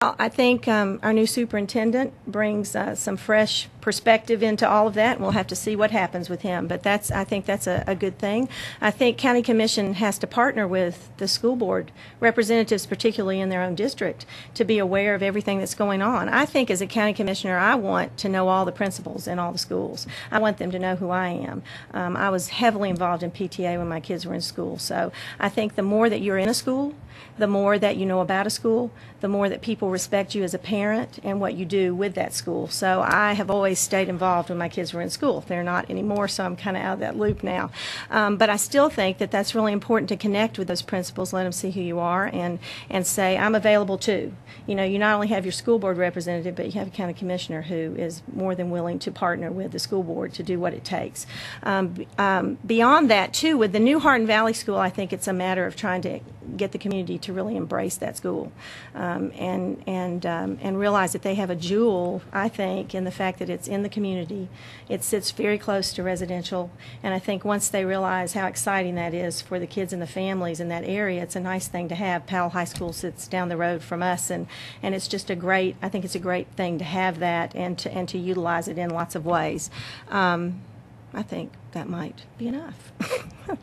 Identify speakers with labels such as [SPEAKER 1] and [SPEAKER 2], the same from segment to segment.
[SPEAKER 1] Well, I think our new superintendent brings some fresh perspective into all of that, and we'll have to see what happens with him. But I think that's a good thing. I think County Commission has to partner with the school board representatives, particularly in their own district, to be aware of everything that's going on. I think as a county commissioner, I want to know all the principals in all the schools. I want them to know who I am. I was heavily involved in PTA when my kids were in school, so I think the more that you're in a school, the more that you know about a school, the more that people respect you as a parent and what you do with that school. So I have always stayed involved when my kids were in school. They're not anymore, so I'm kind of out of that loop now. But I still think that that's really important to connect with those principals, let them see who you are, and say, I'm available too. You know, you not only have your school board representative, but you have a county commissioner who is more than willing to partner with the school board to do what it takes. Beyond that, too, with the new Hardin Valley School, I think it's a matter of trying to get the community to really embrace that school and realize that they have a jewel, I think, in the fact that it's in the community. It sits very close to residential, and I think once they realize how exciting that is for the kids and the families in that area, it's a nice thing to have. Powell High School sits down the road from us, and it's just I think it's a great thing to have that and to utilize it in lots of ways. I think that might be enough.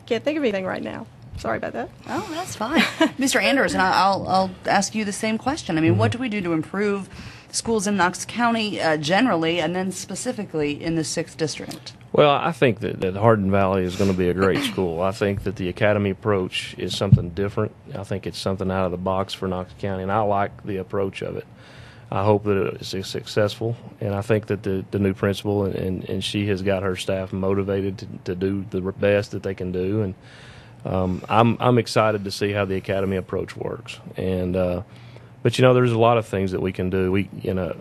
[SPEAKER 1] Can't think of anything right now. Sorry about that.
[SPEAKER 2] Oh, that's fine. Mr. Anders, and I'll ask you the same question. I mean, what do we do to improve schools in Knox County generally, and then specifically in the 6th District?
[SPEAKER 3] Well, I think that Hardin Valley is going to be a great school. I think that the academy approach is something different. I think it's something out of the box for Knox County, and I like the approach of it. I hope that it's successful, and I think that the new principal and she has got her staff motivated to do the best that they can do, and I'm excited to see how the academy approach works. And but there's a lot of things that we can do.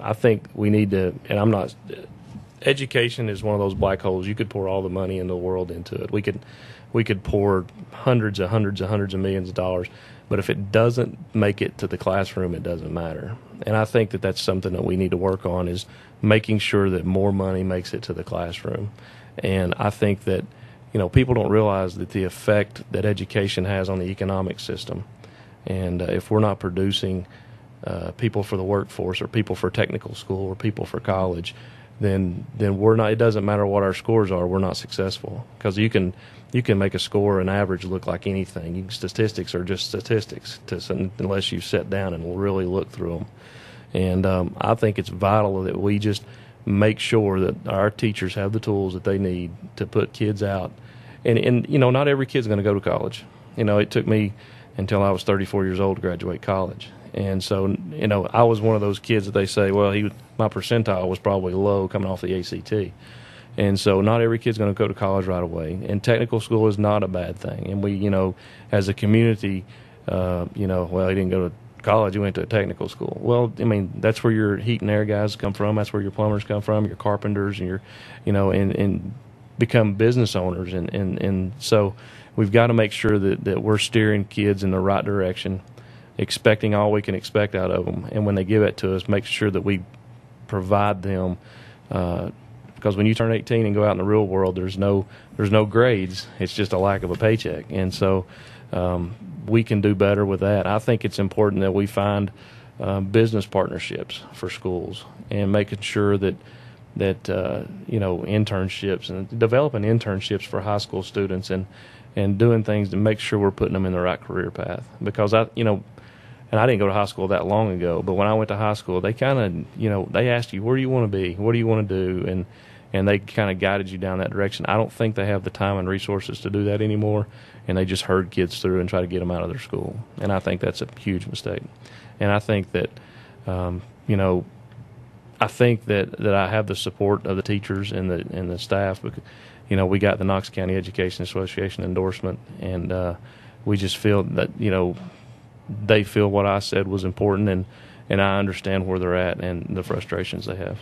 [SPEAKER 3] I think we need to, and I'm not. Education is one of those black holes. You could pour all the money in the world into it. We could pour hundreds of millions of dollars, but if it doesn't make it to the classroom, it doesn't matter. And I think that that's something that we need to work on, is making sure that more money makes it to the classroom. And I think that people don't realize that the effect that education has on the economic system. And if we're not producing people for the workforce, or people for technical school, or people for college, then we're not. It doesn't matter what our scores are. We're not successful, because you can make a score, an average, look like anything. Statistics are just statistics unless you sit down and really look through them. And I think it's vital that we just make sure that our teachers have the tools that they need to put kids out. And not every kid's going to go to college. It took me until I was 34 years old to graduate college. And so, I was one of those kids that they say, well, my percentile was probably low coming off the ACT. And so not every kid's going to go to college right away. And technical school is not a bad thing. And we, as a community, well, he didn't go to college, he went to a technical school. Well, I mean, that's where your heat and air guys come from. That's where your plumbers come from, your carpenters, and and become business owners. And so we've got to make sure that we're steering kids in the right direction, expecting all we can expect out of them. And when they give it to us, make sure that we provide them, because when you turn 18 and go out in the real world, there's no grades. It's just a lack of a paycheck. And so we can do better with that. I think it's important that we find business partnerships for schools, and making sure that internships, and developing internships for high school students, and doing things to make sure we're putting them in the right career path. Because and I didn't go to high school that long ago, but when I went to high school, they kind of, they asked you, where do you want to be? What do you want to do? And they kind of guided you down that direction. I don't think they have the time and resources to do that anymore, and they just herd kids through and try to get them out of their school. And I think that's a huge mistake. And I think that, I think that I have the support of the teachers and the staff, because, we got the Knox County Education Association endorsement, and we just feel that, they feel what I said was important, and I understand where they're at and the frustrations they have.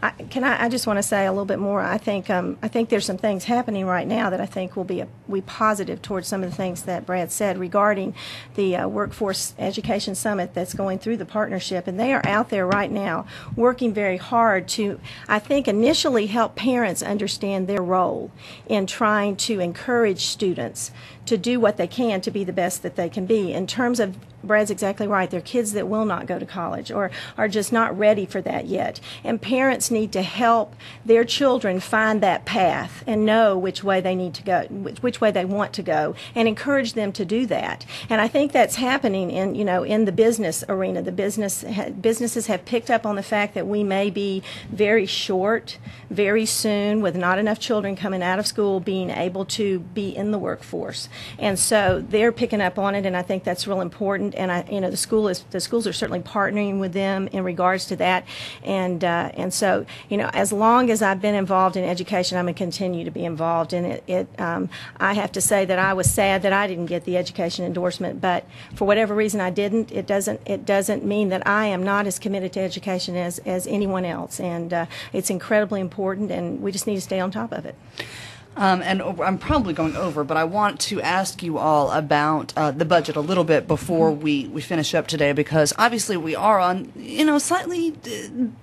[SPEAKER 1] I just want to say a little bit more. I think there's some things happening right now that I think will be positive towards some of the things that Brad said regarding the Workforce Education Summit that's going through the partnership. And they are out there right now working very hard to, I think, initially help parents understand their role in trying to encourage students to do what they can to be the best that they can be in terms of Brad's exactly right. There are kids that will not go to college or are just not ready for that yet. And parents need to help their children find that path and know which way they need to go, which way they want to go, and encourage them to do that. And I think that's happening in the business arena. The businesses have picked up on the fact that we may be very short very soon with not enough children coming out of school being able to be in the workforce. And so they're picking up on it, and I think that's real important. And the schools are certainly partnering with them in regards to that. And so as long as I've been involved in education, I'm going to continue to be involved in it. I have to say that I was sad that I didn't get the education endorsement, but for whatever reason I didn't. It doesn't mean that I am not as committed to education as anyone else. And it's incredibly important, and we just need to stay on top of it.
[SPEAKER 2] And I'm probably going over, but I want to ask you all about the budget a little bit before we finish up today, because obviously we are on, slightly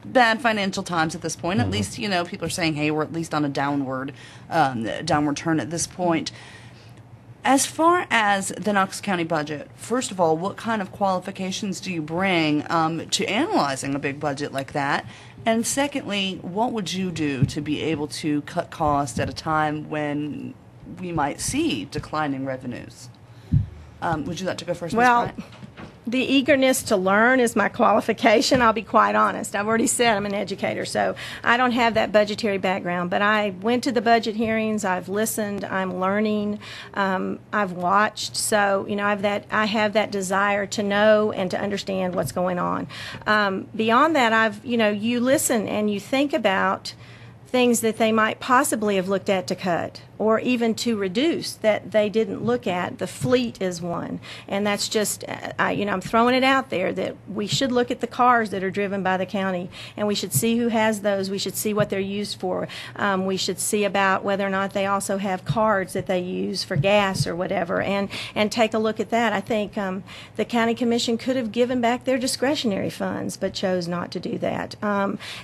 [SPEAKER 2] bad financial times at this point. At least, people are saying, hey, we're at least on a downward turn at this point. As far as the Knox County budget, first of all, what kind of qualifications do you bring to analyzing a big budget like that? And secondly, what would you do to be able to cut costs at a time when we might see declining revenues? Would you like to go first, Ms. Bryant?
[SPEAKER 1] The eagerness to learn is my qualification. I'll be quite honest. I've already said I'm an educator, so I don't have that budgetary background. But I went to the budget hearings. I've listened. I'm learning. I've watched. So I have that desire to know and to understand what's going on. Beyond that, you listen and you think about things that they might possibly have looked at to cut or even to reduce that they didn't look at. The fleet is one, and that's just I'm throwing it out there that we should look at the cars that are driven by the county, and we should see who has those. We should see what they're used for. We should see about whether or not they also have cards that they use for gas or whatever, and take a look at that. I think the county commission could have given back their discretionary funds, but chose not to do that.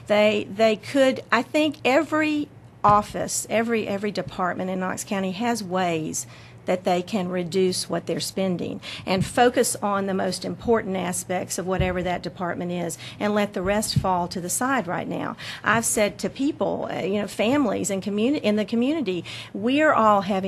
[SPEAKER 1] They could. I think every office, every department in Knox County has ways that they can reduce what they're spending and focus on the most important aspects of whatever that department is and let the rest fall to the side right now. I've said to people, families and in the community, we are all having